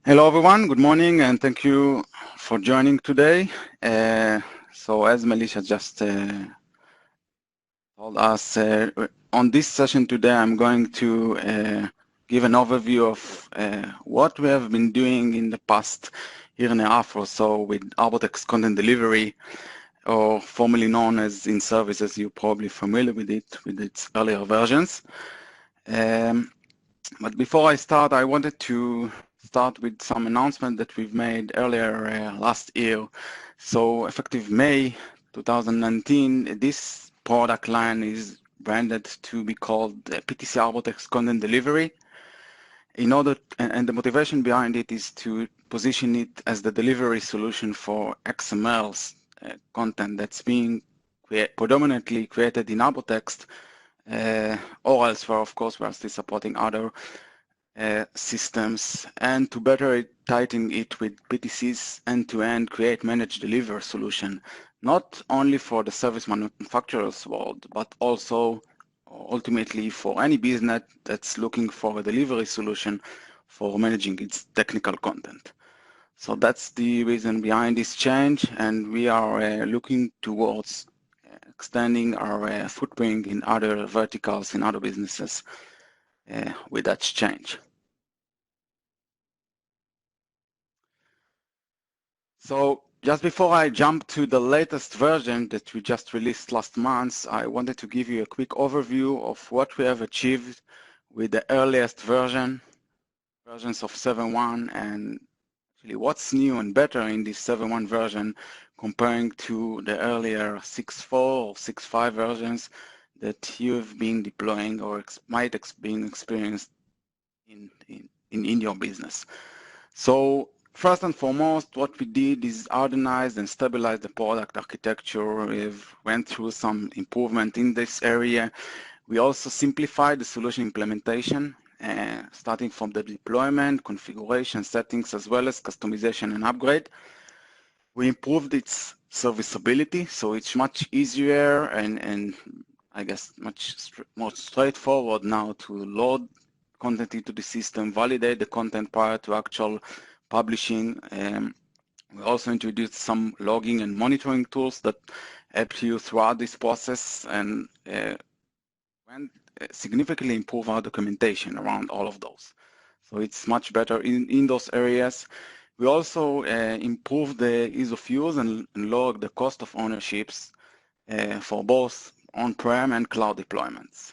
Hello everyone, good morning and thank you for joining today. So as Melisha just told us, on this session today I'm going to give an overview of what we have been doing in the past year and a half or so with Arbortext content delivery, or formerly known as INSERVICE, as you're probably familiar with it, with its earlier versions. But before I start, I wanted to start with some announcement that we've made earlier last year. So effective May 2019, this product line is branded to be called PTC Arbortext Content Delivery. In order, and the motivation behind it is to position it as the delivery solution for XML content that's being predominantly created in Arbortext, or elsewhere, of course. We are still supporting other systems, and to better tighten it with PTC's end-to-end create, manage, deliver solution, not only for the service manufacturers world, but also ultimately for any business that's looking for a delivery solution for managing its technical content. So that's the reason behind this change, and we are looking towards extending our footprint in other verticals, in other businesses with that change. So just before I jump to the latest version that we just released last month, I wanted to give you a quick overview of what we have achieved with the earliest versions of 7.1, and actually what's new and better in this 7.1 version comparing to the earlier 6.4 or 6.5 versions that you've been deploying or might be experienced in your business. So first and foremost, what we did is harmonize and stabilize the product architecture. We've went through some improvement in this area. We also simplified the solution implementation, starting from the deployment, configuration, settings, as well as customization and upgrade. We improved its serviceability, so it's much easier and I guess much more straightforward now to load content into the system, validate the content prior to actual publishing. We also introduced some logging and monitoring tools that help you throughout this process, and significantly improve our documentation around all of those. So it's much better in those areas. We also improved the ease of use and lowered the cost of ownerships for both on-prem and cloud deployments.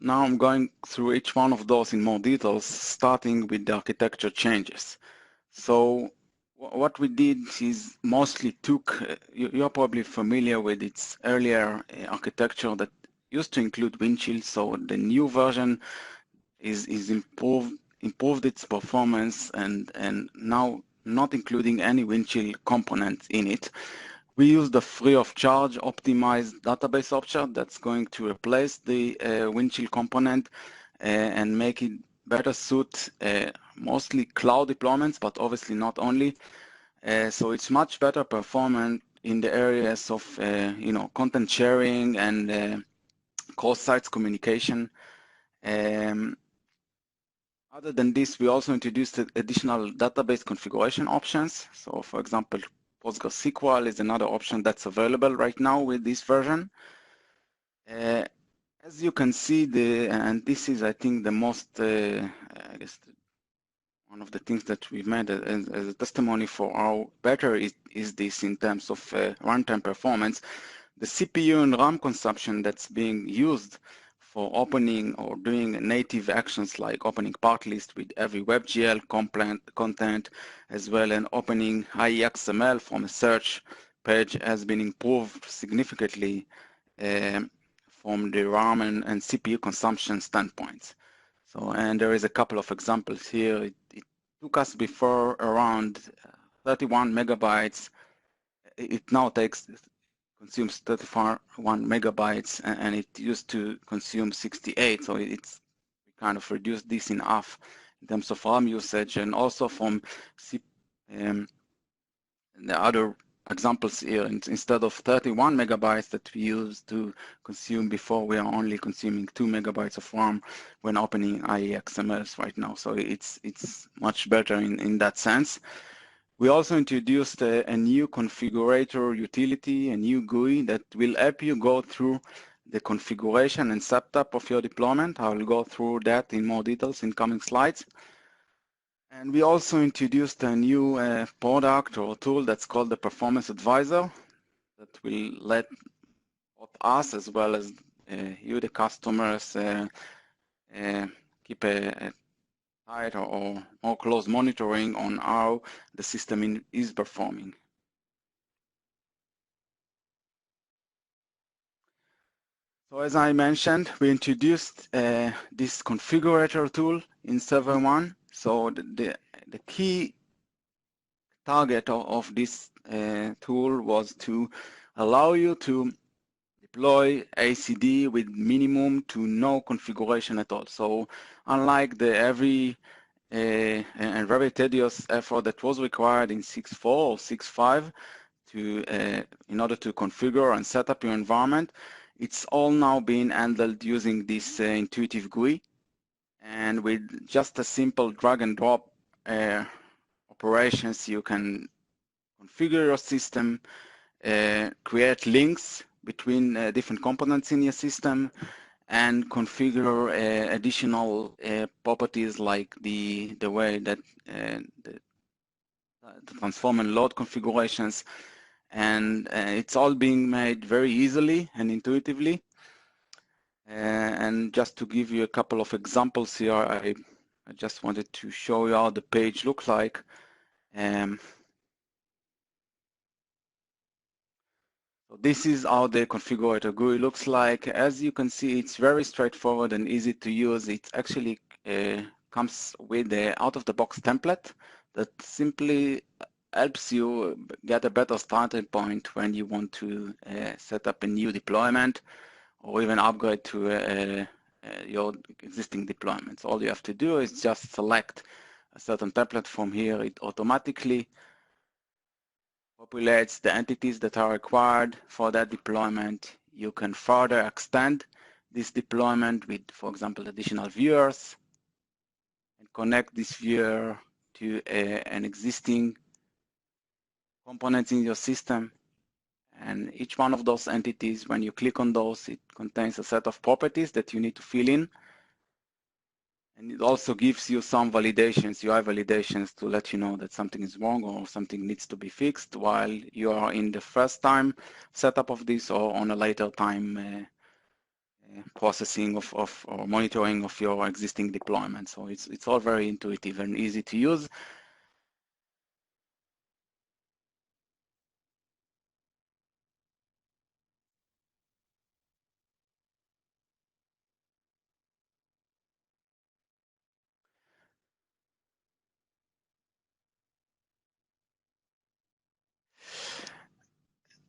Now I'm going through each one of those in more details, starting with the architecture changes. So what we did is mostly took, you're probably familiar with its earlier architecture that used to include WINDCHILL. So the new version is improved its performance and now not including any WINDCHILL component in it. We use the free of charge optimized database option that's going to replace the WINDCHILL component and make it better suit mostly cloud deployments, but obviously not only. So it's much better performant in the areas of content sharing and cross-site communication. Other than this, we also introduced additional database configuration options. So for example, PostgreSQL is another option that's available right now with this version. As you can see, and this is, I think, the most, I guess, one of the things that we've made as a testimony for how better is this in terms of runtime performance. The CPU and RAM consumption that's being used for opening or doing native actions like opening part list with every WebGL content, as well as opening IEXML from a search page has been improved significantly from the RAM and CPU consumption standpoints. So, and there is a couple of examples here. It took us before around 31 megabytes. It now consumes 31 megabytes, and it used to consume 68. So we kind of reduced this in half in terms of RAM usage, and also from the other examples here. Instead of 31 megabytes that we used to consume before, we are only consuming 2 megabytes of RAM when opening IEXMLs right now. So it's much better in that sense. We also introduced a new configurator utility, a new GUI that will help you go through the configuration and setup of your deployment. I will go through that in more details in coming slides. And we also introduced a new product or tool that's called the Performance Advisor that will let both us as well as you, the customers, keep a tight or more close monitoring on how the system is performing. So as I mentioned, we introduced this configurator tool in Server 1. So the key target of this tool was to allow you to deploy ACD with minimum to no configuration at all. So unlike the and very tedious effort that was required in 6.4 or 6.5 in order to configure and set up your environment, it's all now being handled using this intuitive GUI, and with just a simple drag and drop operations, you can configure your system, create links between different components in your system, and configure additional properties like the way that the transform and load configurations, and it's all being made very easily and intuitively. And just to give you a couple of examples here, I just wanted to show you how the page looks like. So this is how the configurator GUI looks like. As you can see, it's very straightforward and easy to use. It actually comes with the out-of-the-box template that simply helps you get a better starting point when you want to set up a new deployment or even upgrade to your existing deployments. All you have to do is just select a certain template from here. It automatically populates the entities that are required for that deployment. You can further extend this deployment with, for example, additional viewers, and connect this viewer to an existing component in your system. And each one of those entities, when you click on those, it contains a set of properties that you need to fill in. And it also gives you some validations, UI validations, to let you know that something is wrong or something needs to be fixed while you are in the first time setup of this or on a later time processing of or monitoring of your existing deployment. So it's all very intuitive and easy to use.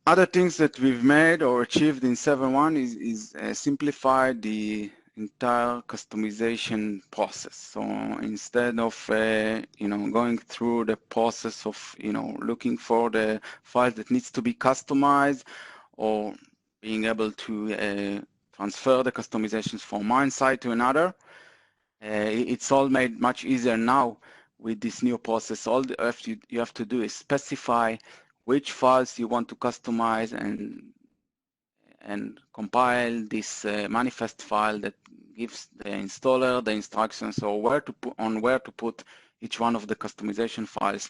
Other things that we've made or achieved in 7.1 is simplify the entire customization process. So instead of going through the process of looking for the file that needs to be customized or being able to transfer the customizations from one site to another, it's all made much easier now with this new process. All you have to do is specify which files you want to customize and compile this manifest file that gives the installer the instructions or where to put each one of the customization files.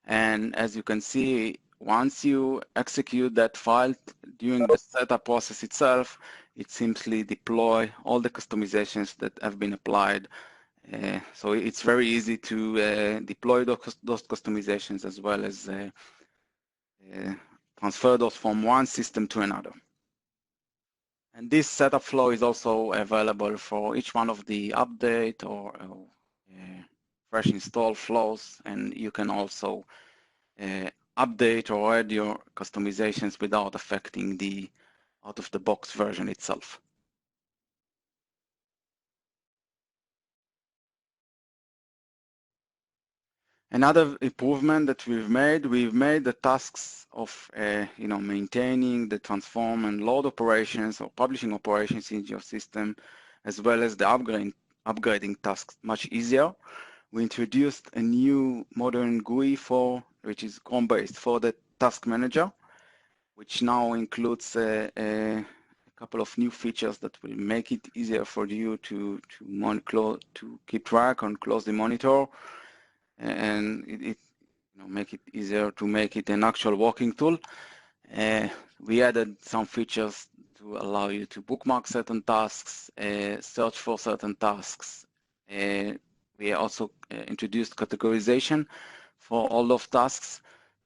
And as you can see, once you execute that file during the setup process itself, it simply deploy all the customizations that have been applied. So it's very easy to deploy those customizations as well as transfer those from one system to another. And this setup flow is also available for each one of the update or fresh install flows, and you can also update or add your customizations without affecting the out-of-the-box version itself. Another improvement that we've made the tasks of maintaining the transform and load operations or publishing operations in your system, as well as the upgrading tasks much easier. We introduced a new modern GUI which is Chrome-based for the task manager, which now includes a couple of new features that will make it easier for you to keep track and closely monitor, and it make it easier to make it an actual working tool. We added some features to allow you to bookmark certain tasks, search for certain tasks. We also introduced categorization for all of tasks,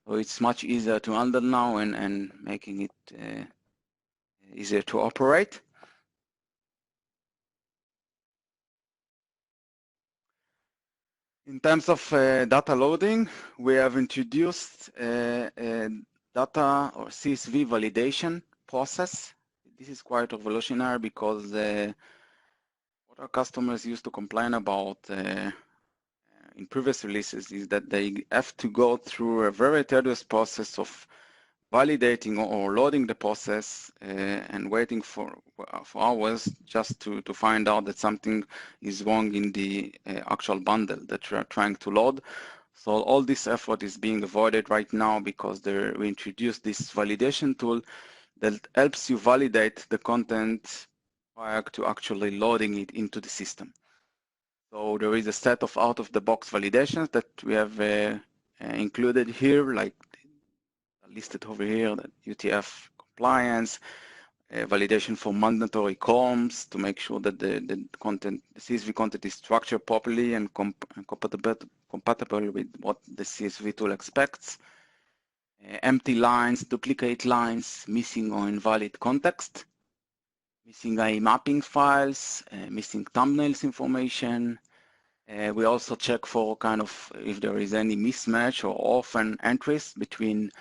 so it's much easier to handle now and making it easier to operate. In terms of data loading, we have introduced a data or CSV validation process. This is quite revolutionary because what our customers used to complain about in previous releases is that they have to go through a very tedious process of validating or loading the process and waiting for hours just to find out that something is wrong in the actual bundle that we are trying to load. So all this effort is being avoided right now because we introduced this validation tool that helps you validate the content prior to actually loading it into the system. So there is a set of out-of-the-box validations that we have included here, like listed over here, that UTF compliance, validation for mandatory columns to make sure that the CSV content is structured properly and compatible with what the CSV tool expects. Empty lines, duplicate lines, missing or invalid context, missing IE mapping files, missing thumbnails information. We also check for if there is any mismatch or orphan entries between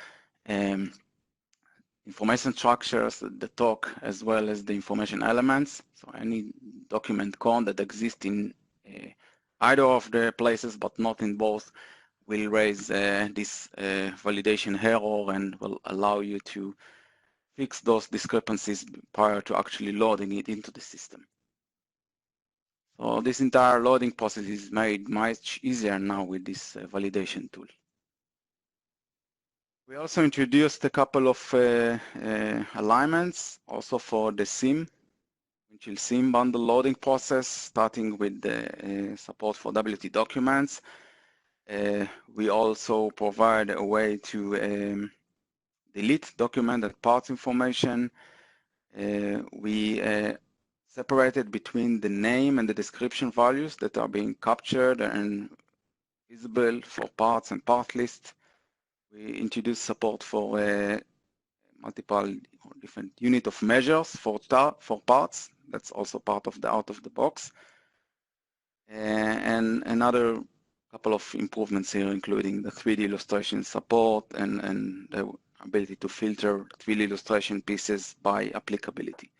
information structures, the talk, as well as the information elements. So any document code that exists in either of the places but not in both will raise this validation error and will allow you to fix those discrepancies prior to actually loading it into the system. So this entire loading process is made much easier now with this validation tool. We also introduced a couple of alignments also for the WINDCHILL SIM bundle loading process, starting with the support for WT documents. We also provide a way to delete document and parts information. We separated between the name and the description values that are being captured and visible for parts and part list. We introduced support for multiple or different unit of measures for parts. That's also part of the out-of-the-box. And another couple of improvements here, including the 3D illustration support and the ability to filter 3D illustration pieces by applicability.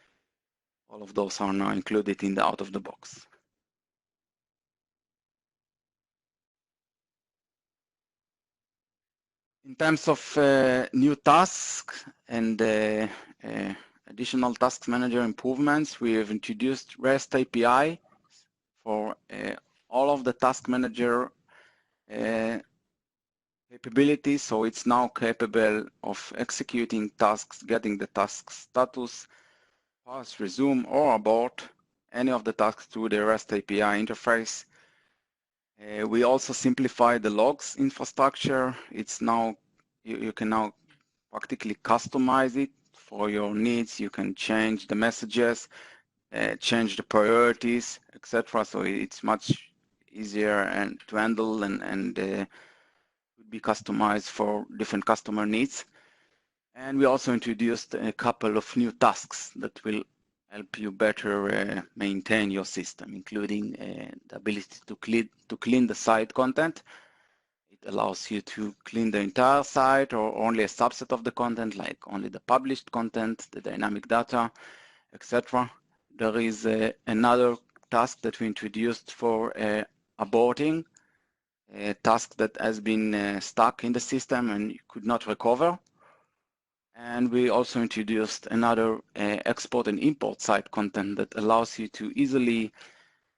All of those are now included in the out-of-the-box. In terms of new tasks and additional task manager improvements, we have introduced REST API for all of the task manager capabilities. So it's now capable of executing tasks, getting the task status, pause, resume, or abort any of the tasks through the REST API interface. We also simplified the logs infrastructure. It's now, you can now practically customize it for your needs. You can change the messages, change the priorities, etc. So it's much easier and to handle and be customized for different customer needs. And we also introduced a couple of new tasks that will help you better maintain your system, including the ability to clean the site content. It allows you to clean the entire site or only a subset of the content, like only the published content, the dynamic data, etc. There is another task that we introduced for aborting a task that has been stuck in the system and you could not recover. And we also introduced another export and import site content that allows you to easily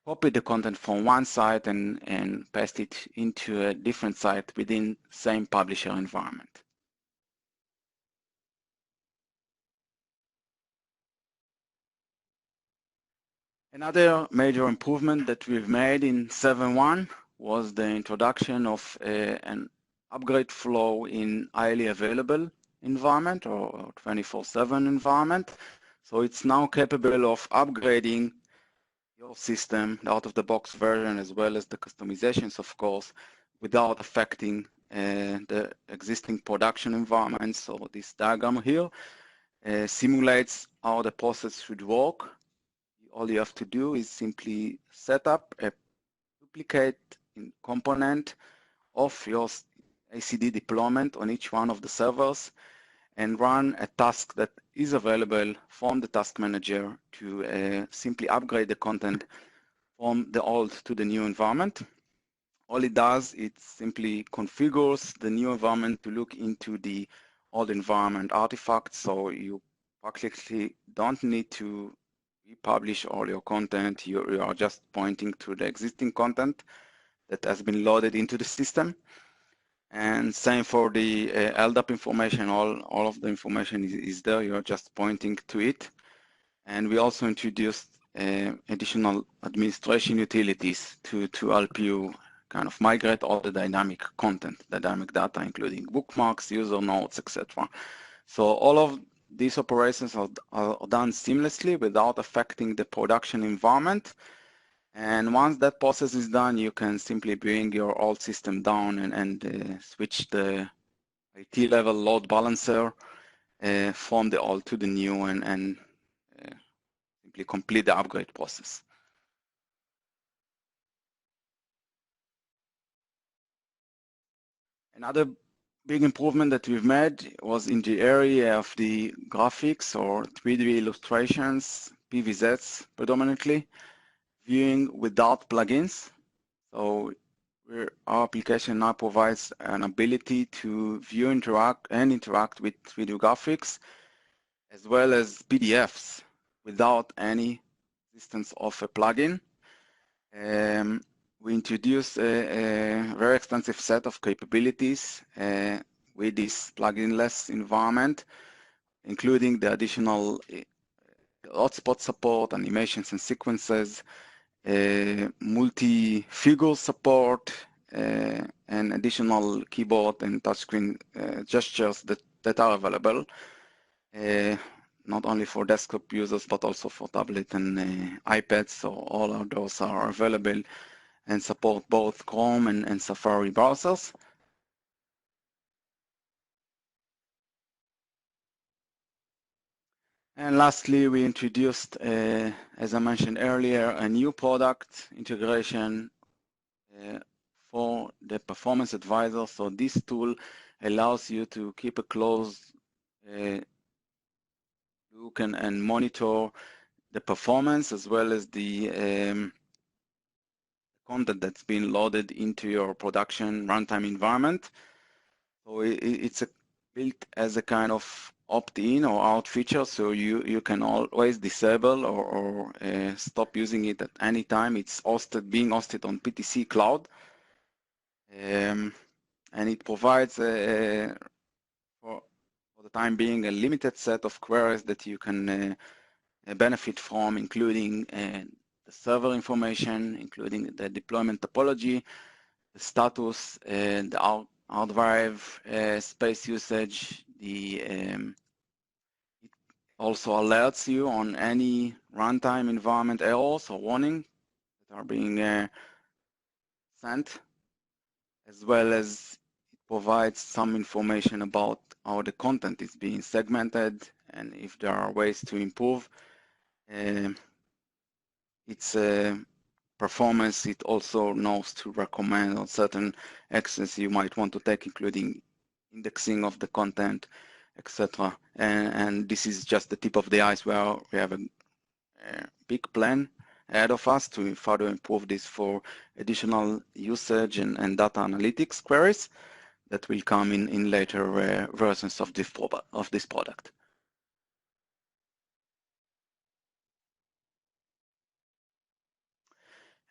copy the content from one site and paste it into a different site within same publisher environment. Another major improvement that we've made in 7.1 was the introduction of an upgrade flow in highly available environment or 24/7 environment. So it's now capable of upgrading your system, the out-of-the-box version, as well as the customizations, of course, without affecting the existing production environment. So this diagram here simulates how the process should work. All you have to do is simply set up a duplicate component of your ACD deployment on each one of the servers and run a task that is available from the task manager to simply upgrade the content from the old to the new environment. All it does, it simply configures the new environment to look into the old environment artifacts, so you practically don't need to republish all your content. You are just pointing to the existing content that has been loaded into the system. And same for the LDAP information, all of the information is there, you're just pointing to it. And we also introduced additional administration utilities to help you kind of migrate all the dynamic content, the dynamic data, including bookmarks, user notes, etc. So all of these operations are done seamlessly without affecting the production environment. And once that process is done, you can simply bring your old system down and switch the IT level load balancer from the old to the new and simply complete the upgrade process. Another big improvement that we've made was in the area of the graphics or 3D illustrations, PVZs predominantly, viewing without plugins. So our application now provides an ability to view, interact with 3D graphics, as well as PDFs without any existence of a plugin. We introduced a very extensive set of capabilities with this plugin-less environment, including the additional hotspot support, animations and sequences, multi-figure support, and additional keyboard and touchscreen gestures that are available, not only for desktop users, but also for tablet and iPads. So all of those are available and support both Chrome and Safari browsers. And lastly, we introduced, as I mentioned earlier, a new product integration for the Performance Advisor. So this tool allows you to keep a close look and monitor the performance as well as the content that's been loaded into your production runtime environment. So it's built as a kind of opt-in or out feature, so you can always disable or stop using it at any time. It's being hosted on PTC Cloud, and it provides for the time being a limited set of queries that you can benefit from, including the server information, including the deployment topology, the status, and the hard drive space usage. It also alerts you on any runtime environment errors or warnings that are being sent, as well as it provides some information about how the content is being segmented and if there are ways to improve its performance. It also knows to recommend on certain actions you might want to take, including indexing of the content, etc. And this is just the tip of the iceberg. We have a big plan ahead of us to further improve this for additional usage and data analytics queries that will come in later versions of this product.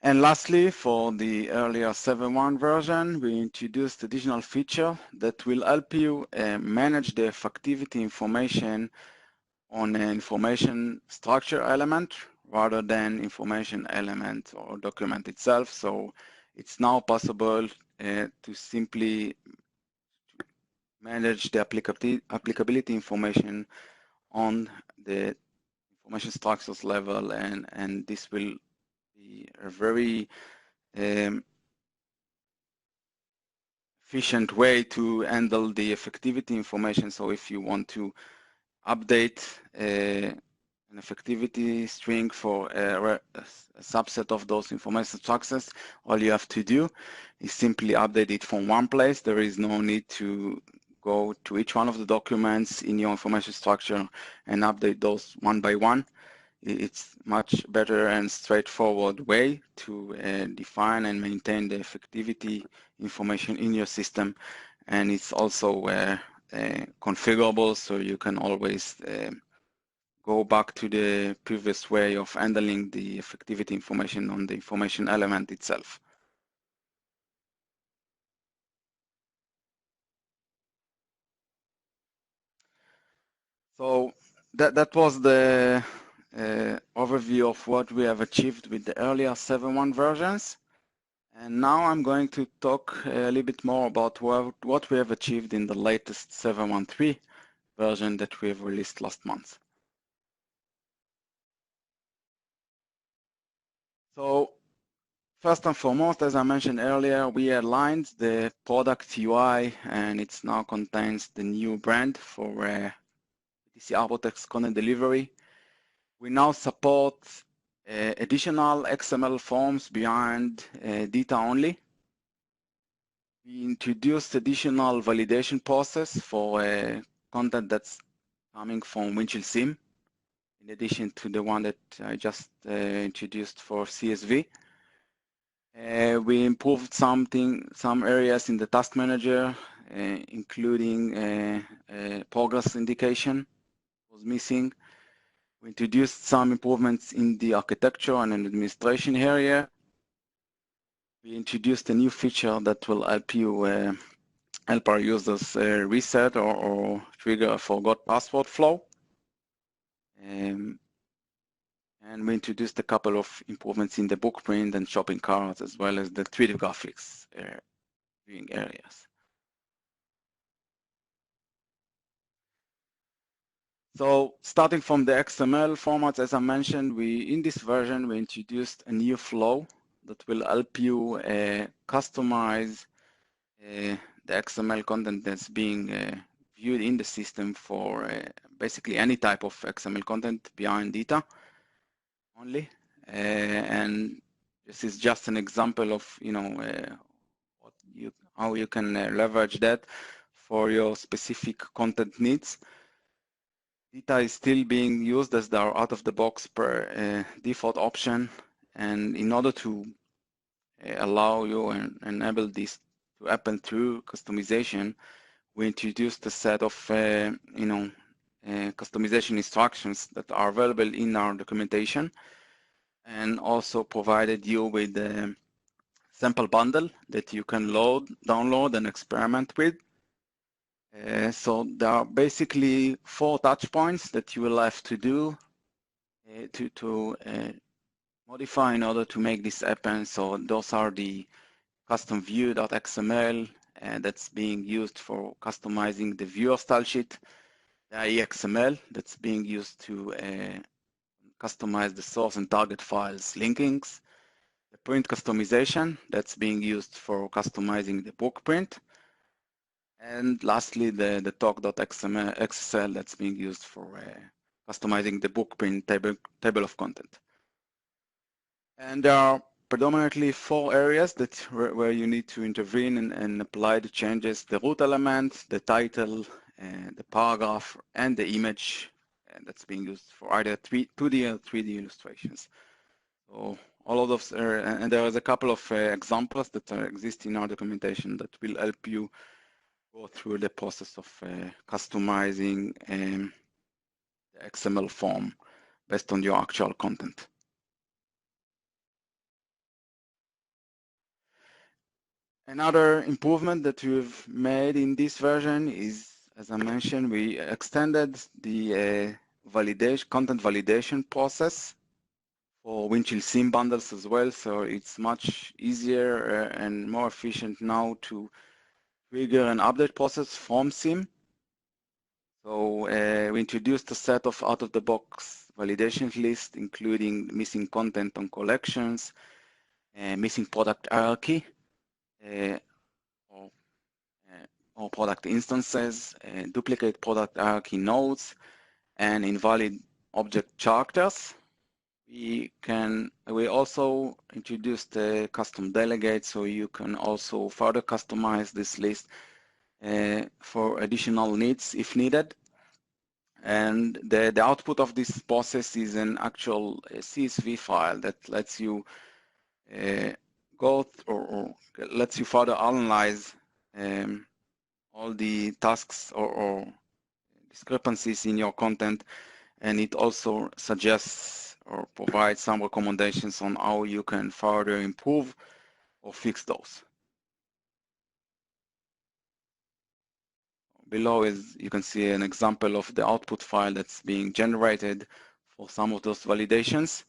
And lastly, for the earlier 7.1 version, we introduced additional feature that will help you manage the effectivity information on an information structure element rather than information element or document itself. So it's now possible to simply manage the applicability information on the information structures level, and this will be a very efficient way to handle the effectivity information. So if you want to update an effectivity string for a subset of those information structures, all you have to do is simply update it from one place. There is no need to go to each one of the documents in your information structure and update those one by one. It's much better and straightforward way to define and maintain the effectivity information in your system, and it's also configurable, so you can always go back to the previous way of handling the effectivity information on the information element itself. So that was the overview of what we have achieved with the earlier 7.1 versions. And now I'm going to talk a little bit more about what we have achieved in the latest 7.1.3 version that we have released last month. So first and foremost, as I mentioned earlier, we aligned the product UI, and it now contains the new brand for BTC Arbortext content delivery. We now support additional XML forms beyond data only. We introduced additional validation process for content that's coming from WINDCHILL SIM, in addition to the one that I just introduced for CSV. We improved some areas in the task manager, including progress indication was missing. We introduced some improvements in the architecture and administration area. We introduced a new feature that will help you help our users reset or trigger a forgot password flow. And we introduced a couple of improvements in the book print and shopping carts, as well as the 3D graphics viewing areas. So starting from the XML formats, as I mentioned, in this version, we introduced a new flow that will help you customize the XML content that's being viewed in the system for basically any type of XML content beyond data only. And this is just an example of how you can leverage that for your specific content needs. Data is still being used as the out-of-the-box per default option, and in order to allow you and enable this to happen through customization, we introduced a set of customization instructions that are available in our documentation, and also provided you with a sample bundle that you can download and experiment with. So there are basically 4 touch points that you will have to do to modify in order to make this happen. So those are the custom view.xml that's being used for customizing the viewer style sheet, the IXML that's being used to customize the source and target files linkings, the print customization that's being used for customizing the book print, and lastly the talk.xml that's being used for customizing the book print table of content. And there are predominantly 4 areas where you need to intervene and apply the changes: the root element, the title, the paragraph, and the image that's being used for either 2D or 3D illustrations. So all of those, and there is a couple of examples that exist in our documentation that will help you go through the process of customizing the XML form based on your actual content. Another improvement that we've made in this version is, as I mentioned, we extended the content validation process for WINDCHILL SIM bundles as well. So it's much easier and more efficient now to trigger an update process from SIM. So we introduced a set of out-of-the-box validation lists, including missing content on collections, missing product hierarchy, or product instances, duplicate product hierarchy nodes, and invalid object characters. We also introduced a custom delegate, so you can also further customize this list for additional needs if needed. And the output of this process is an actual CSV file that lets you or lets you further analyze all the tasks or discrepancies in your content, and it also suggests or provides some recommendations on how you can further improve or fix those. Below you can see an example of the output file that's being generated for some of those validations.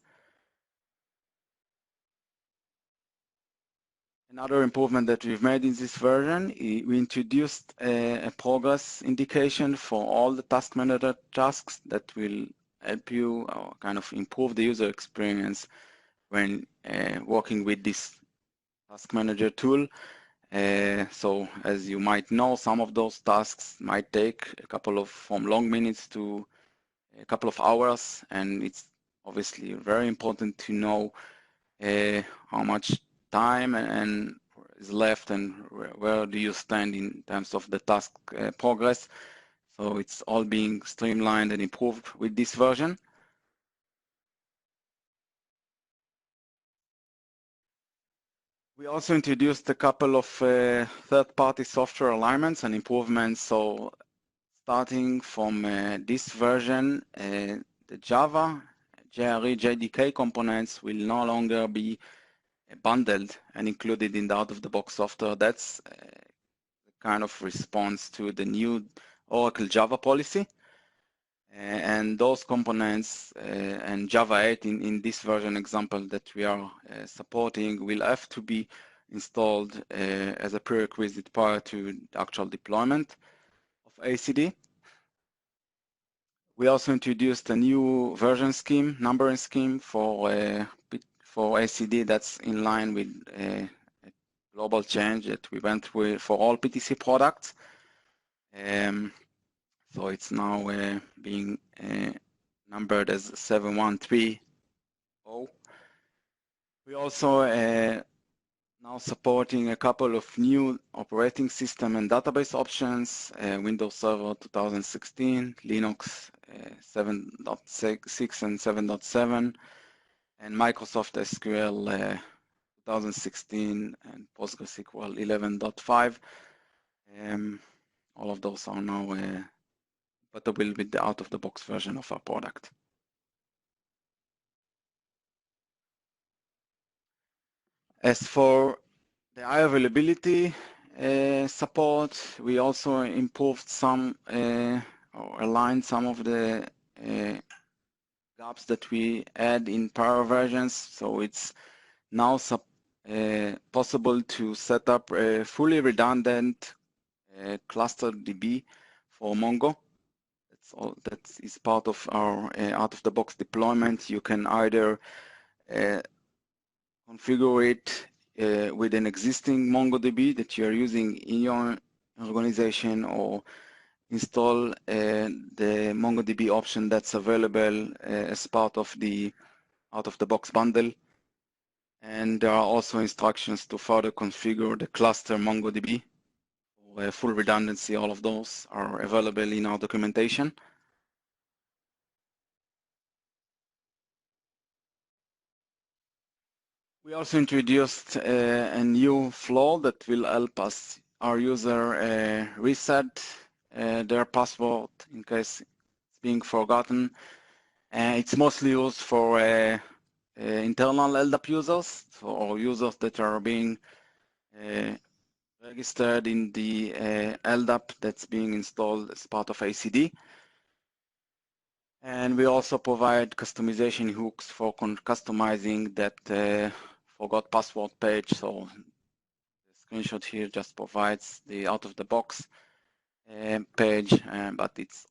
Another improvement that we've made in this version, we introduced a progress indication for all the task manager tasks that will help you or kind of improve the user experience when working with this task manager tool. So as you might know, some of those tasks might take from long minutes to a couple of hours, and it's obviously very important to know how much time and is left and where do you stand in terms of the task progress. So it's all being streamlined and improved with this version. We also introduced a couple of third-party software alignments and improvements. So starting from this version, the Java JRE JDK components will no longer be bundled and included in the out-of-the-box software. That's the kind of response to the new Oracle Java policy. And those components and Java 8 in this version example that we are supporting will have to be installed as a prerequisite prior to the actual deployment of ACD. We also introduced a new version scheme, numbering scheme for ACD that's in line with a global change that we went with for all PTC products. So it's now being numbered as 7130. We also now supporting a couple of new operating system and database options, Windows Server 2016, Linux 7.6 and 7.7, and Microsoft SQL 2016 and PostgreSQL 11.5. All of those are now compatible with the out-of-the-box version of our product. As for the high availability support, we also improved some or aligned some of the gaps that we had in prior versions. So it's now possible to set up a fully redundant cluster DB for Mongo. That is part of our out-of-the-box deployment. You can either configure it with an existing MongoDB that you're using in your organization, or install the MongoDB option that's available as part of the out-of-the-box bundle. And there are also instructions to further configure the cluster MongoDB. For full redundancy, all of those are available in our documentation. We also introduced a new flow that will help our user reset their password in case it's being forgotten. It's mostly used for internal LDAP users, or users that are being registered in the LDAP that's being installed as part of ACD. And we also provide customization hooks for customizing that forgot password page. So the screenshot here just provides the out-of-the-box page, but it's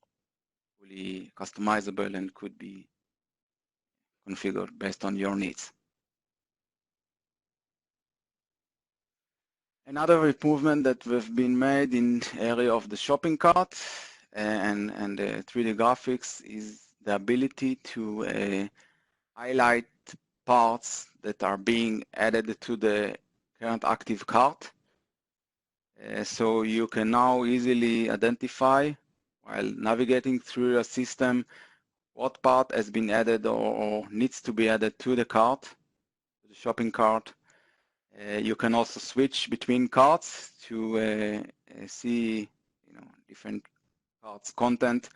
fully customizable and could be configured based on your needs. Another improvement that we've been made in area of the shopping cart and the 3D graphics is the ability to highlight parts that are being added to the current active cart. So you can now easily identify while navigating through your system what part has been added or needs to be added to the cart, to the shopping cart. You can also switch between carts to see different carts content,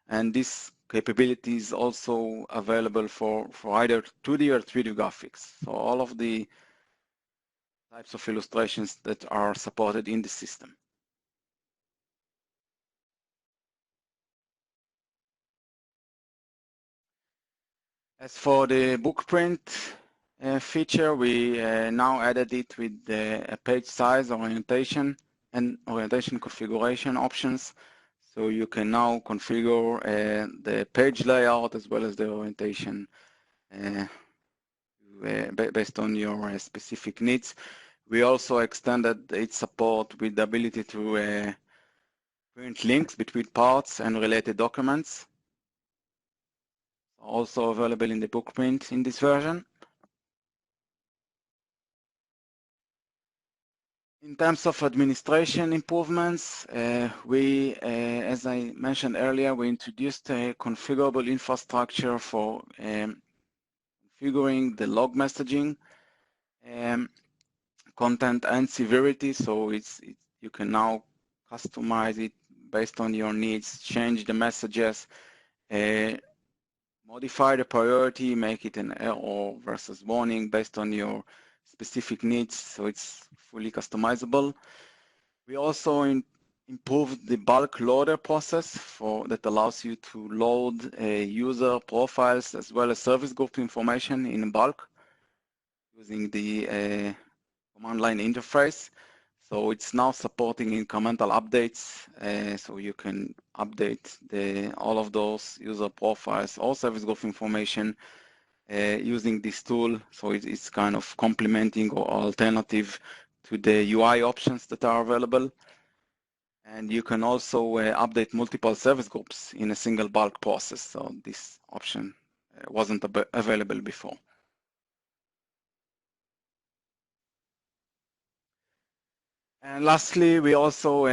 and this capability is also available for either 2D or 3D graphics. So all of the types of illustrations that are supported in the system. As for the book print feature, we now added it with a page size orientation and orientation configuration options. So you can now configure the page layout as well as the orientation based on your specific needs. We also extended its support with the ability to print links between parts and related documents. Also available in the book print in this version. In terms of administration improvements, as I mentioned earlier, we introduced a configurable infrastructure for configuring the log messaging, content and severity. So you can now customize it based on your needs, change the messages, modify the priority, make it an error versus warning based on your specific needs, so it's fully customizable. We also improved the bulk loader process that allows you to load user profiles as well as service group information in bulk using the command line interface. So it's now supporting incremental updates, so you can update all of those user profiles or service group information using this tool. So it's kind of complementing or alternative to the UI options that are available. And you can also update multiple service groups in a single bulk process. So this option wasn't available before. And lastly, we also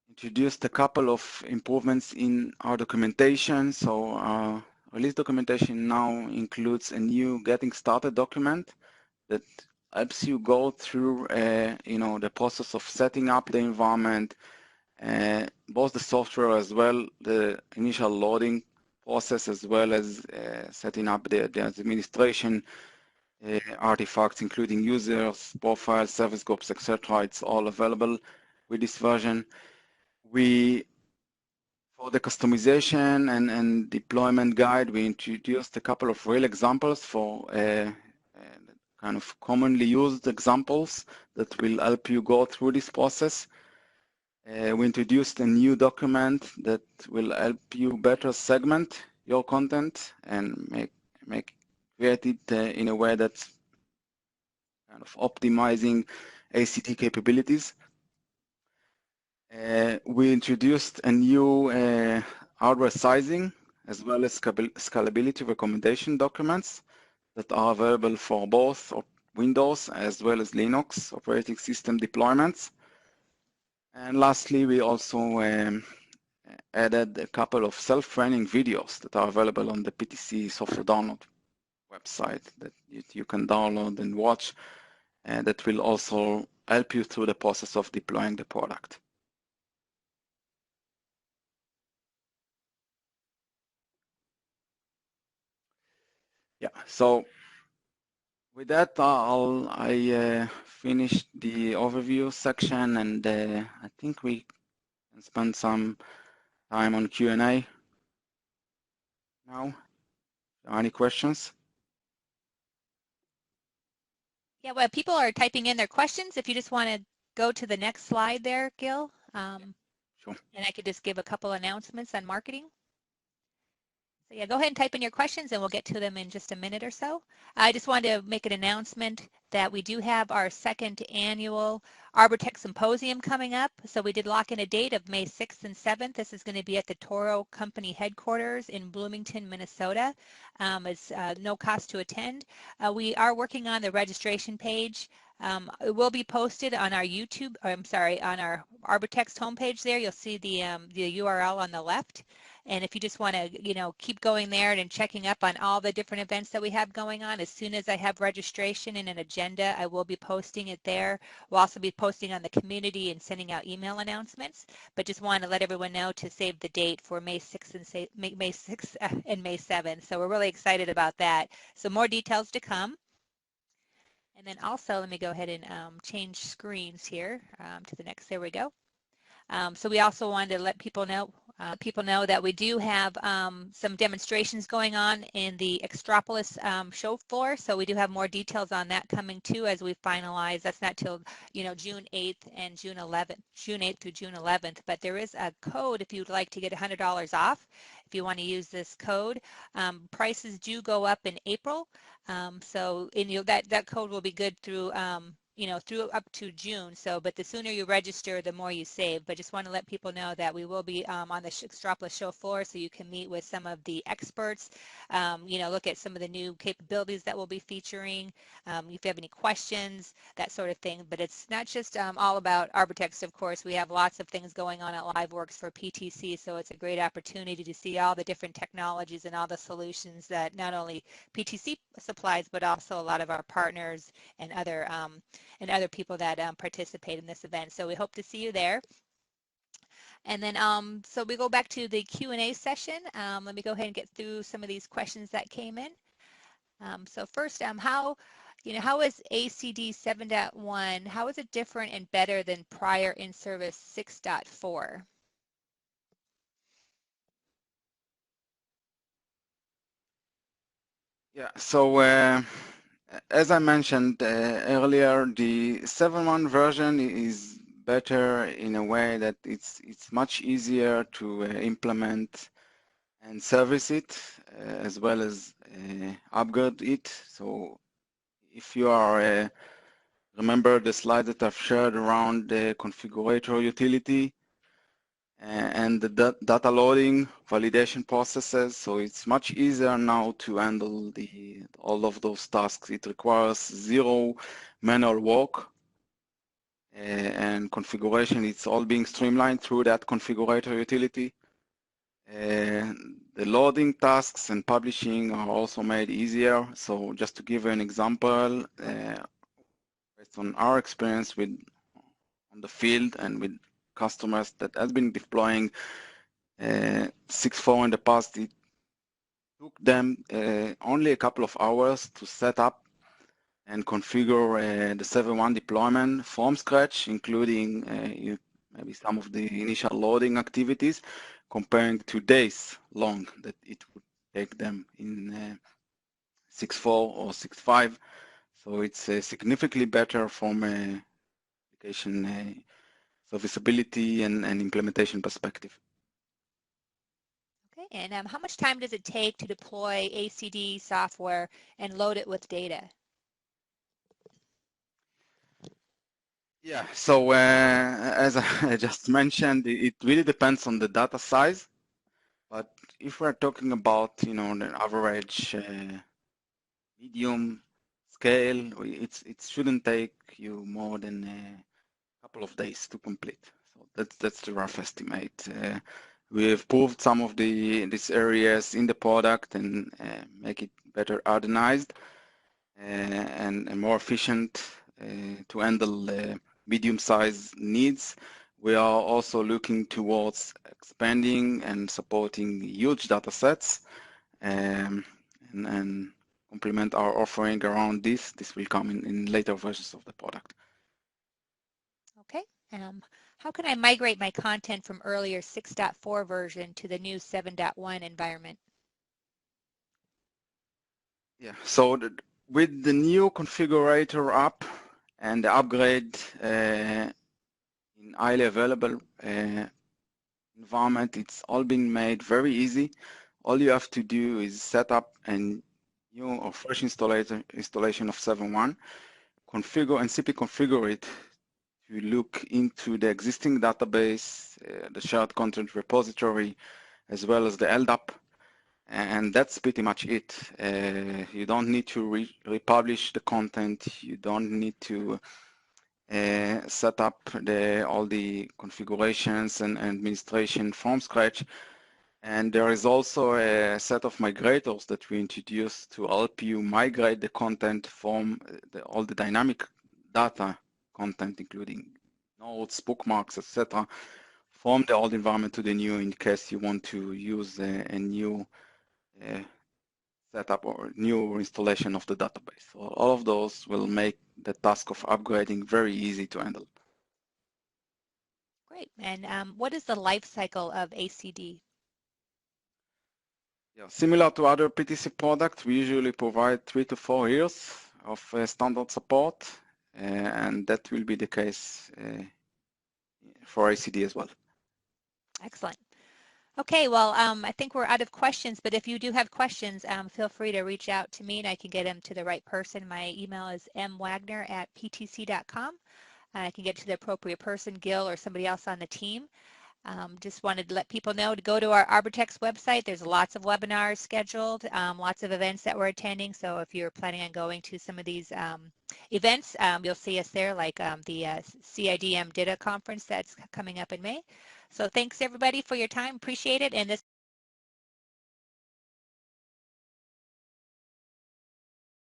introduced a couple of improvements in our documentation. So our release documentation now includes a new getting started document that helps you go through the process of setting up the environment, both the software as well, the initial loading process, as well as setting up the administration artifacts, including users, profiles, service groups, etc. It's all available with this version. For the customization and deployment guide, we introduced a couple of real examples for kind of commonly used examples that will help you go through this process. We introduced a new document that will help you better segment your content and create it in a way that's kind of optimizing ACD capabilities. We introduced a new hardware sizing as well as scalability recommendation documents that are available for both Windows as well as Linux operating system deployments. And lastly, we also added a couple of self-training videos that are available on the PTC software download. website that you can download and watch, and that will also help you through the process of deploying the product. Yeah, so with that, I finished the overview section, and I think we can spend some time on Q&A now. Any questions? Yeah, well, people are typing in their questions. If you just want to go to the next slide there, Gil, Sure. and I could just give a couple announcements on marketing. So yeah, go ahead and type in your questions and we'll get to them in just a minute or so. I just wanted to make an announcement that we do have our second annual Arbortext Symposium coming up. So we did lock in a date of May 6th and 7th. This is going to be at the Toro Company headquarters in Bloomington, Minnesota. It's no cost to attend. We are working on the registration page. It will be posted on our YouTube, or I'm sorry, on our Arbortext homepage there. You'll see the URL on the left. And if you just want to, keep going there and checking up on all the different events that we have going on, as soon as I have registration and an agenda, I will be posting it there. We'll also be posting on the community and sending out email announcements. But just want to let everyone know to save the date for May 6th and May 6th and May 7th. So we're really excited about that. So more details to come. And then also, let me go ahead and change screens here to the next. There we go. So we also wanted to let people know that we do have some demonstrations going on in the Extropolis show floor. So we do have more details on that coming too as we finalize. That's not till June 8th and June 8th through June 11th. But there is a code if you'd like to get $100 off. If you want to use this code, prices do go up in April. So that code will be good through through up to June. So, but the sooner you register, the more you save. But just want to let people know that we will be on the Extropolis show floor, so you can meet with some of the experts, look at some of the new capabilities that we'll be featuring. If you have any questions, that sort of thing. But it's not just all about Arbortext, of course. We have lots of things going on at LiveWorks for PTC, so it's a great opportunity to see all the different technologies and all the solutions that not only PTC supplies, but also a lot of our partners and other people that participate in this event. So we hope to see you there. And then, so we go back to the Q&A session. Let me go ahead and get through some of these questions that came in. So first, how is ACD 7.1, how is it different and better than prior INSERVICE 6.4? Yeah, so as I mentioned earlier, the 7.1 version is better in a way that it's much easier to implement and service it, as well as upgrade it. So if you are, remember the slide that I've shared around the configurator utility and the data loading validation processes. So it's much easier now to handle all of those tasks. It requires zero manual work and configuration. It's all being streamlined through that configurator utility. The loading tasks and publishing are also made easier. So just to give you an example, based on our experience on the field and with customers that has been deploying 6.4 in the past, it took them only a couple of hours to set up and configure the 7.1 deployment from scratch, including maybe some of the initial loading activities, comparing to days long that it would take them in 6.4 or 6.5. So it's significantly better from application serviceability and implementation perspective. Okay, and how much time does it take to deploy ACD software and load it with data? Yeah, so as I just mentioned, it really depends on the data size. But if we're talking about, the average medium scale, it shouldn't take you more than a couple of days to complete. So that's the rough estimate. We have proved some of these areas in the product and make it better hardenized and more efficient to handle medium-sized needs. We are also looking towards expanding and supporting huge data sets and complement our offering around this. This will come in later versions of the product. Okay. How can I migrate my content from earlier 6.4 version to the new 7.1 environment? Yeah, so with the new configurator app and the upgrade in highly available environment, it's all been made very easy. All you have to do is set up a new or fresh installation of 7.1, configure and simply configure it to look into the existing database, the shared content repository, as well as the LDAP. And that's pretty much it. You don't need to republish the content. You don't need to set up all the configurations and administration from scratch. And there is also a set of migrators that we introduced to help you migrate the content from all the dynamic data content, including notes, bookmarks, etc., from the old environment to the new in case you want to use a new setup or new installation of the database. So all of those will make the task of upgrading very easy to handle. Great. And what is the life cycle of ACD? Yeah, similar to other PTC products, we usually provide 3 to 4 years of standard support, and that will be the case for ACD as well. Excellent. Okay, well, I think we're out of questions, but if you do have questions, feel free to reach out to me and I can get them to the right person. My email is mwagner@ptc.com. I can get to the appropriate person, Gil or somebody else on the team. Just wanted to let people know to go to our Arbortext website. There's lots of webinars scheduled, lots of events that we're attending. So if you're planning on going to some of these events, you'll see us there, like the CIDM DITA conference that's coming up in May. So thanks everybody for your time. Appreciate it. And this